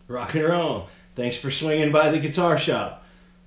Rock and roll. Thanks for swinging by the guitar shop.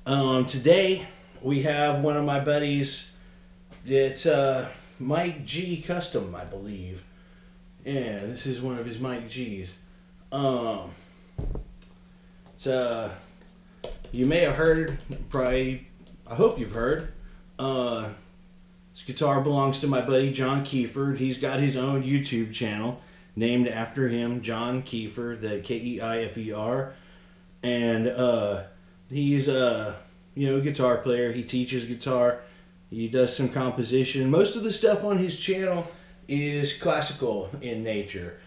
Today we have one of my buddies. It's Mike G Custom, I believe. Yeah, this is one of his Mike G's. It's you may have heard, probably, I hope you've heard. This guitar belongs to my buddy John Kiefer. He's got his own YouTube channel named after him, John Kiefer, the Keifer, and he's a guitar player. He teaches guitar. He does some composition. Most of the stuff on his channel is classical in nature,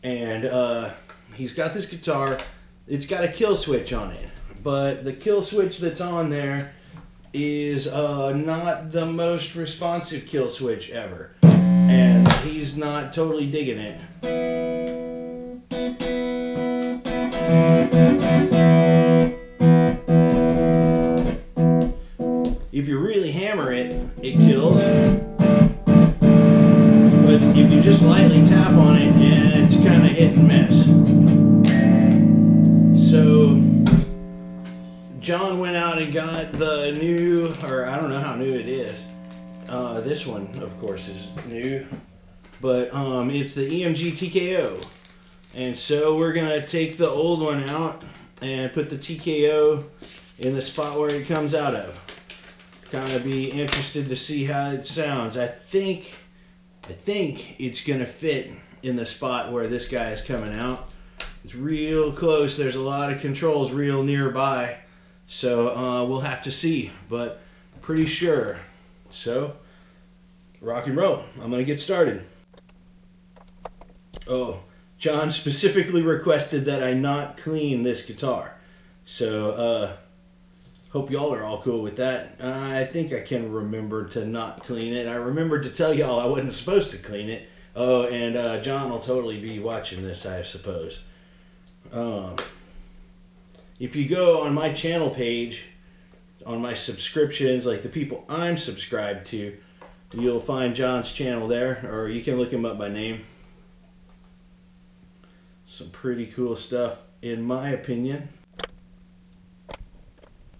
and he's got this guitar. It's got a Killswitch on it, but the Killswitch that's on there is not the most responsive Killswitch ever, and he's not totally digging it. If you really hammer it, it kills, but if you just lightly tap on it, yeah, it's kind of hit and miss. So John went out and got the new, or I don't know how new it is. This one, of course, is new, but it's the EMG TKO. And so we're gonna take the old one out and put the TKO in the spot where it comes out of. Kind of be interested to see how it sounds. I think it's gonna fit in the spot where this guy is coming out. It's real close. There's a lot of controls real nearby. So we'll have to see, but pretty sure. So, rock and roll. I'm gonna get started. Oh, John specifically requested that I not clean this guitar. So, hope y'all are all cool with that. I think I can remember to not clean it. I remembered to tell y'all I wasn't supposed to clean it. Oh, and John will totally be watching this, I suppose. If you go on my channel page, on my subscriptions, like the people I'm subscribed to, you'll find John's channel there, or you can look him up by name. Some pretty cool stuff, in my opinion.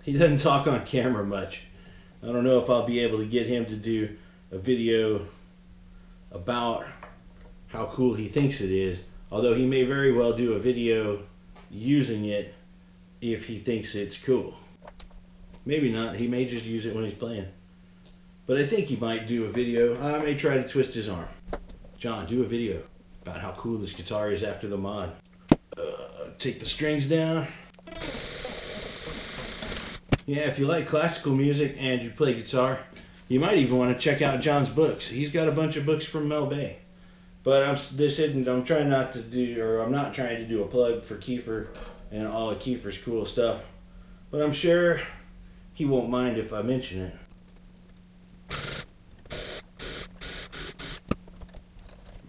He doesn't talk on camera much. I don't know if I'll be able to get him to do a video about how cool he thinks it is, although he may very well do a video using it if he thinks it's cool. Maybe not. He may just use it when he's playing. But I think he might do a video. I may try to twist his arm. John, do a video about how cool this guitar is after the mod. Take the strings down. Yeah, if you like classical music and you play guitar, you might even want to check out John's books. He's got a bunch of books from Mel Bay. But I'm trying not to do, or I'm not trying to do a plug for Kiefer and all of Kiefer's cool stuff. But I'm sure he won't mind if I mention it.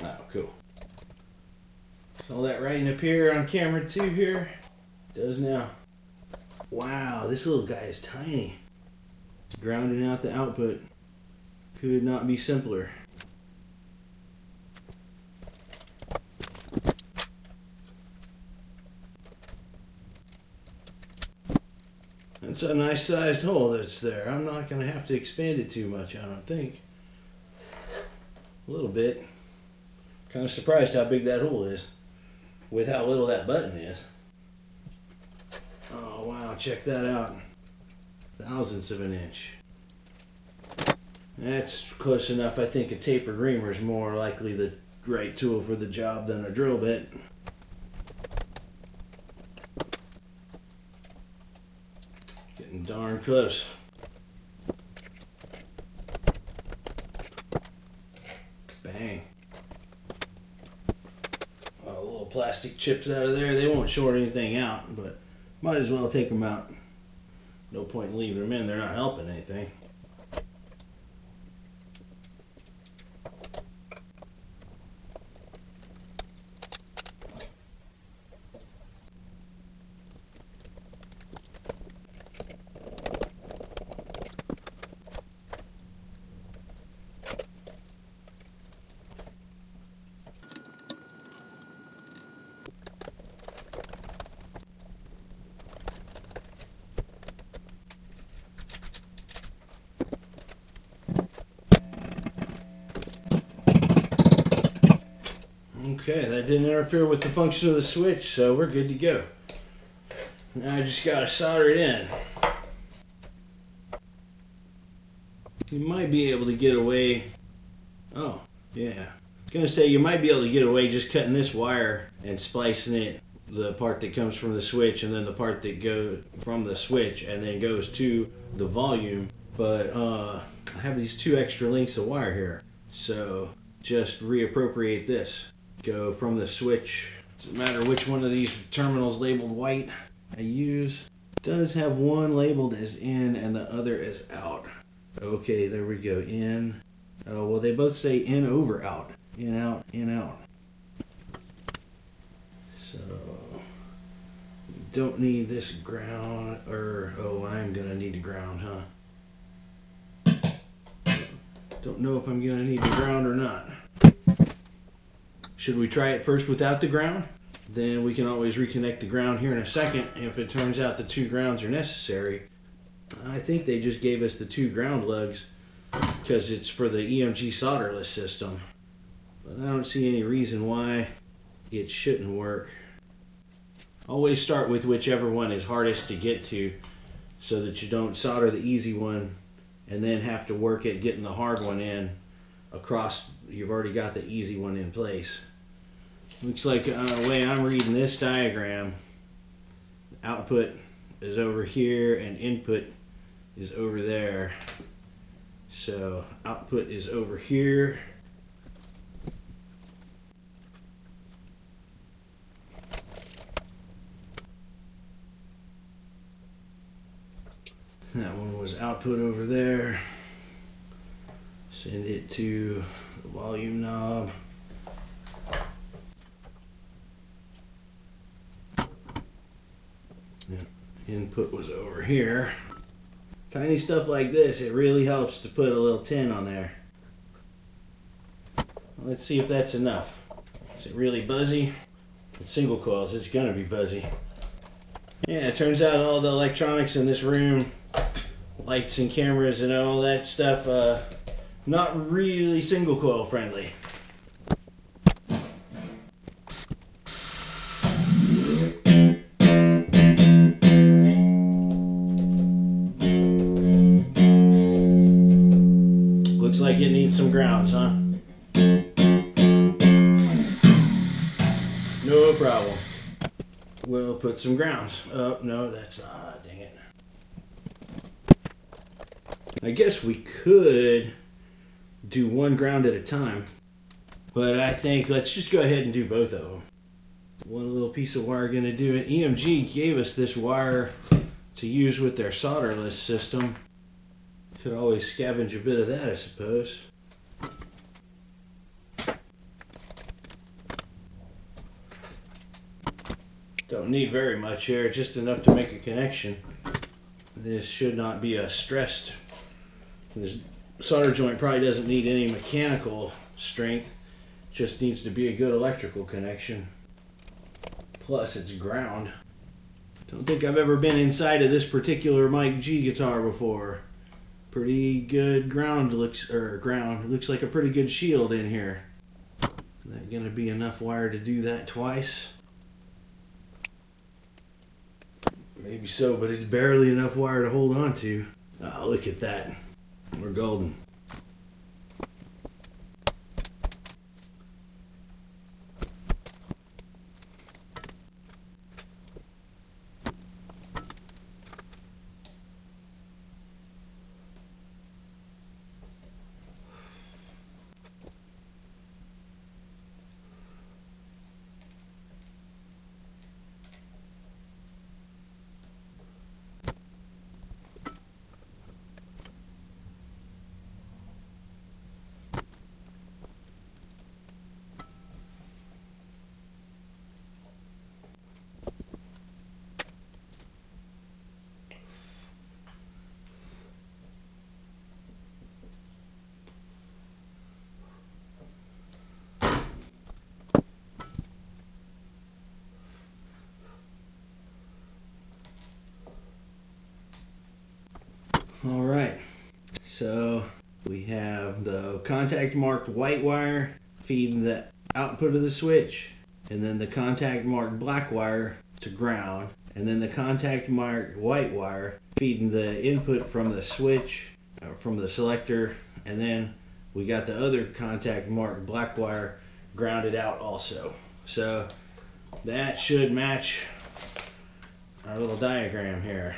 Oh, cool. Is all that writing up here on camera too here? It does now. Wow, this little guy is tiny. Grounding out the output could not be simpler. It's a nice sized hole that's there. I'm not going to have to expand it too much, I don't think. A little bit. Kind of surprised how big that hole is with how little that button is. Oh wow, check that out. Thousandths of an inch. That's close enough. I think a tapered reamer is more likely the right tool for the job than a drill bit. Getting darn close. Bang. Oh, little plastic chips out of there. They won't short anything out, but might as well take them out. No point in leaving them in. They're not helping anything. Okay, that didn't interfere with the function of the switch, so we're good to go. Now I just gotta solder it in. You might be able to get away. Oh, yeah. I was gonna say you might be able to get away just cutting this wire and splicing it, the part that comes from the switch and then the part that goes from the switch and then goes to the volume. But I have these 2 extra lengths of wire here, so just reappropriate this. Go from the switch. Doesn't matter which one of these terminals labeled white I use. It does have one labeled as in and the other as out. Okay, there we go. In. Oh, well, they both say in over out. In out, in out. So, don't need this ground, or, oh, I'm gonna need to ground, huh? Don't know if I'm gonna need to ground or not. Should we try it first without the ground? Then we can always reconnect the ground here in a second if it turns out the 2 grounds are necessary. I think they just gave us the 2 ground lugs because it's for the EMG solderless system. But I don't see any reason why it shouldn't work. Always start with whichever one is hardest to get to so that you don't solder the easy one and then have to work at getting the hard one in across. You've already got the easy one in place. Looks like the way I'm reading this diagram, output is over here and input is over there. So output is over here. That one was output over there. Send it to the volume knob. Yeah. Input was over here. Tiny stuff like this, it really helps to put a little 10 on there. Let's see if that's enough. Is it really buzzy? With single coils, it's gonna be buzzy. Yeah, it turns out all the electronics in this room, lights and cameras and all that stuff, not really single coil friendly. Looks like it needs some grounds, huh? No problem. We'll put some grounds. Oh, no, that's not. Dang it. I guess we could do one ground at a time, but I think let's just go ahead and do both of them. One little piece of wire gonna do it. EMG gave us this wire to use with their solderless system. Could always scavenge a bit of that, I suppose. Don't need very much here, just enough to make a connection. This should not be a stressed. This solder joint probably doesn't need any mechanical strength, just needs to be a good electrical connection. Plus it's ground. Don't think I've ever been inside of this particular Mike G guitar before. Pretty good ground looks, it looks like a pretty good shield in here. Is that gonna be enough wire to do that twice? Maybe so, but it's barely enough wire to hold on to. Oh, look at that. We're golden. All right, so we have the contact marked white wire feeding the output of the switch, and then the contact marked black wire to ground, and then the contact marked white wire feeding the input from the switch, from the selector, and then we got the other contact marked black wire grounded out also. So that should match our little diagram here.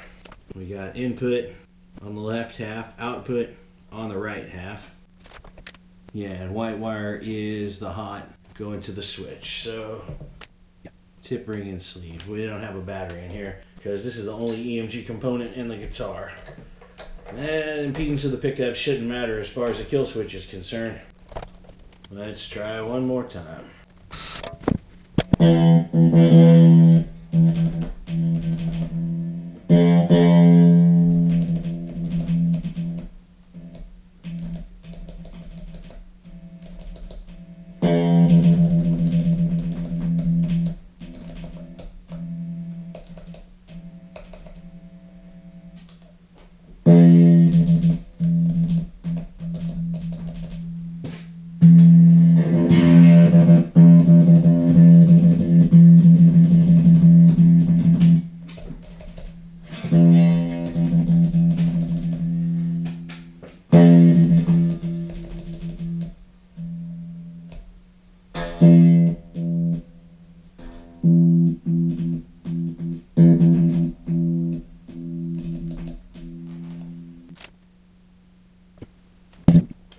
We got input on the left half, output on the right half. Yeah, and white wire is the hot going to the switch. So tip ring and sleeve. We don't have a battery in here because this is the only EMG component in the guitar. And impedance of the pickup shouldn't matter as far as the kill switch is concerned. Let's try one more time.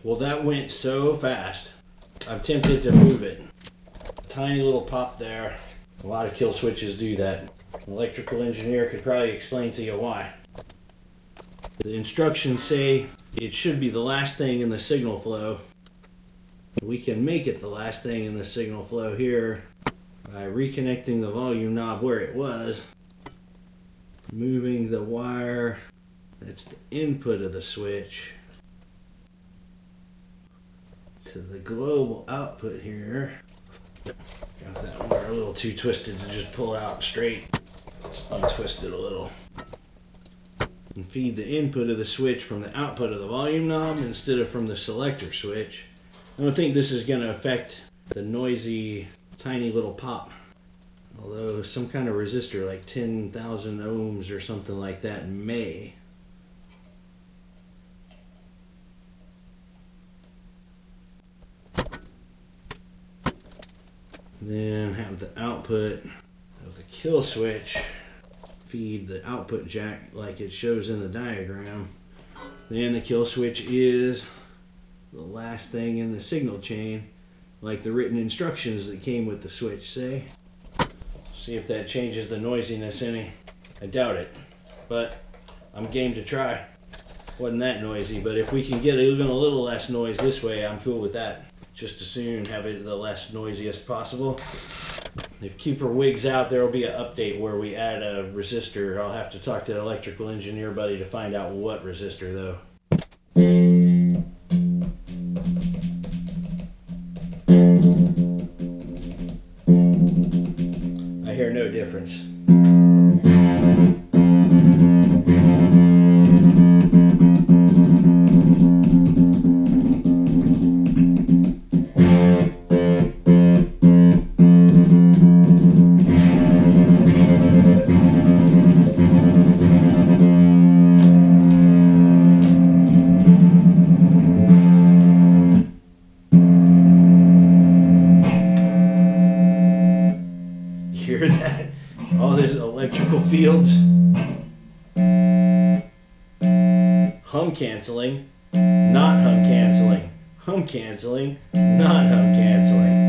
Well, that went so fast. I'm tempted to move it. Tiny little pop there. A lot of kill switches do that. An electrical engineer could probably explain to you why. The instructions say it should be the last thing in the signal flow. We can make it the last thing in the signal flow here by reconnecting the volume knob where it was, moving the wire that's the input of the switch to the global output here. Got that wire a little too twisted to just pull out straight. Let's untwist it a little. And feed the input of the switch from the output of the volume knob instead of from the selector switch. I don't think this is going to affect the noisy tiny little pop. Although some kind of resistor like 10,000 ohms or something like that may. Then have the output of the kill switch feed the output jack like it shows in the diagram. Then the kill switch is the last thing in the signal chain, like the written instructions that came with the switch say. See if that changes the noisiness any. I doubt it, but I'm game to try. Wasn't that noisy, but if we can get even a little less noise this way, I'm cool with that. Just as soon have it the less noisy as possible. If Keeper wigs out, there will be an update where we add a resistor. I'll have to talk to the electrical engineer buddy to find out what resistor though. I hear no difference. Hear that? All these electrical fields. Hum canceling, not hum canceling. Hum canceling, not hum canceling.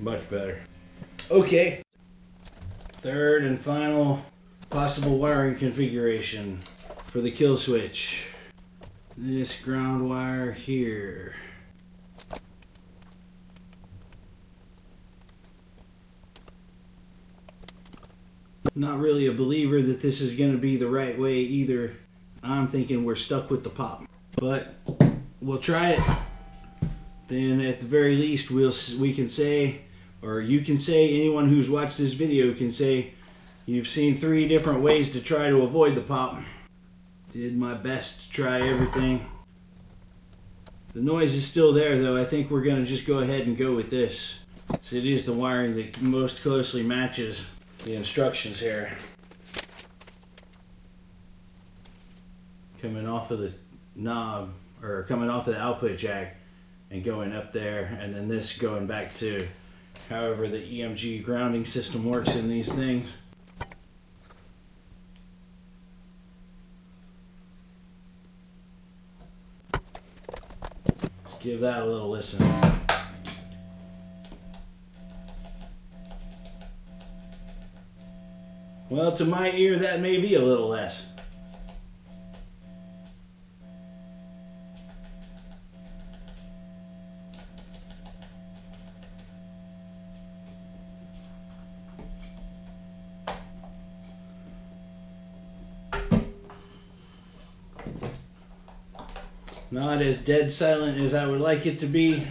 Much better. Okay, third and final possible wiring configuration for the kill switch. This ground wire here. Not really a believer that this is going to be the right way either. I'm thinking we're stuck with the pop, but we'll try it. then at the very least we can say, or you can say, anyone who's watched this video can say, you've seen 3 different ways to try to avoid the pop. Did my best to try everything. The noise is still there though. I think we're going to just go ahead and go with this. So it is the wiring that most closely matches the instructions here. Coming off of the knob, or coming off of the output jack and going up there, and then this going back to however the EMG grounding system works in these things. Let's give that a little listen. Well, to my ear, that may be a little less. Not as dead silent as I would like it to be,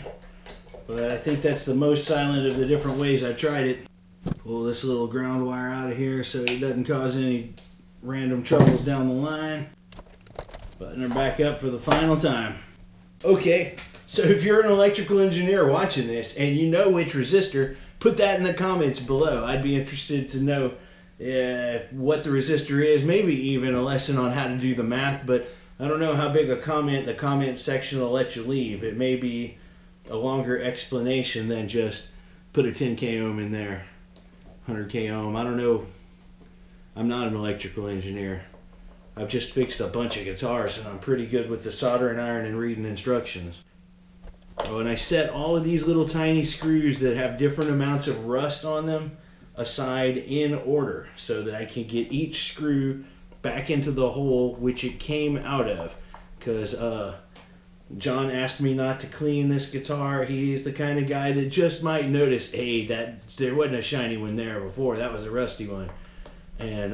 but I think that's the most silent of the different ways I tried it. Pull this little ground wire out of here so it doesn't cause any random troubles down the line. Button her back up for the final time. Okay, so if you're an electrical engineer watching this and you know which resistor, put that in the comments below. I'd be interested to know what the resistor is, maybe even a lesson on how to do the math, but I don't know how big a comment the comment section will let you leave. It may be a longer explanation than just put a 10K ohm in there, 100K ohm. I don't know. I'm not an electrical engineer. I've just fixed a bunch of guitars and I'm pretty good with the soldering iron and reading instructions. Oh, and I set all of these little tiny screws that have different amounts of rust on them aside in order so that I can get each screw back into the hole which it came out of, because John asked me not to clean this guitar. He's the kind of guy that just might notice, hey, that there wasn't a shiny one there before, that was a rusty one. And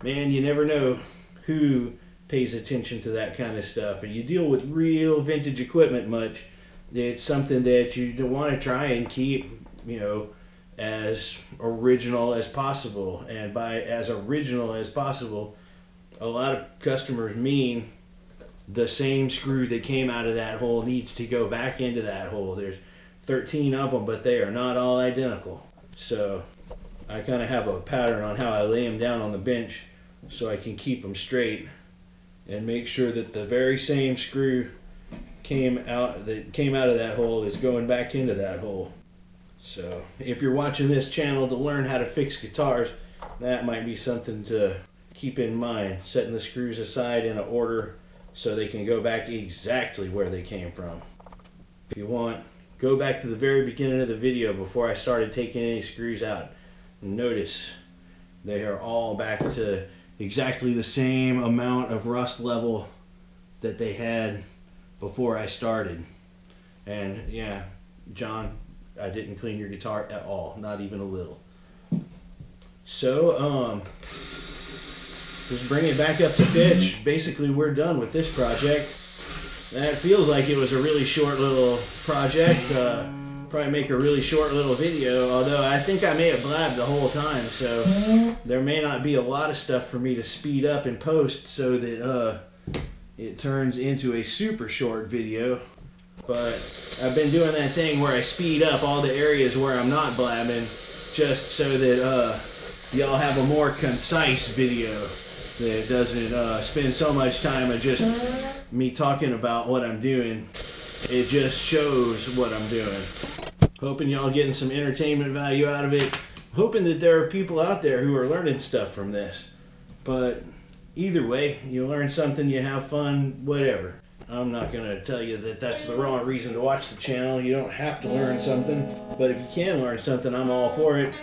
man, you never know who pays attention to that kind of stuff. And you deal with real vintage equipment much, it's something that you want to try and keep, you know, as original as possible. And by as original as possible, a lot of customers mean the same screw that came out of that hole needs to go back into that hole. There's 13 of them, but they are not all identical. So I kind of have a pattern on how I lay them down on the bench so I can keep them straight and make sure that the very same screw came out of that hole is going back into that hole. So if you're watching this channel to learn how to fix guitars, that might be something to keep in mind, setting the screws aside in an order so they can go back exactly where they came from. If you want, go back to the very beginning of the video before I started taking any screws out. Notice they are all back to exactly the same amount of rust level that they had before I started. And yeah, John, I didn't clean your guitar at all, not even a little. So just bring it back up to pitch. Basically, we're done with this project. That feels like it was a really short little project. Probably make a really short little video, although I think I may have blabbed the whole time, so there may not be a lot of stuff for me to speed up and post so that it turns into a super short video. But I've been doing that thing where I speed up all the areas where I'm not blabbing just so that y'all have a more concise video that doesn't spend so much time of just me talking about what I'm doing. It just shows what I'm doing. Hoping y'all getting some entertainment value out of it. Hoping that there are people out there who are learning stuff from this. But either way, you learn something, you have fun, whatever. I'm not going to tell you that that's the wrong reason to watch the channel. You don't have to learn something. But if you can learn something, I'm all for it.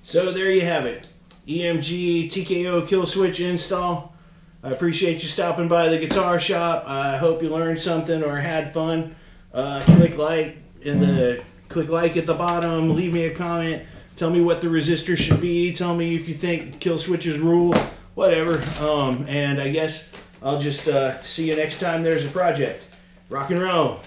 So there you have it. EMG TKO Killswitch install. I appreciate you stopping by the guitar shop. I hope you learned something or had fun. Click like at the bottom. Leave me a comment. Tell me what the resistor should be. Tell me if you think Killswitches rule. Whatever. And I guess I'll just see you next time there's a project. Rock and roll.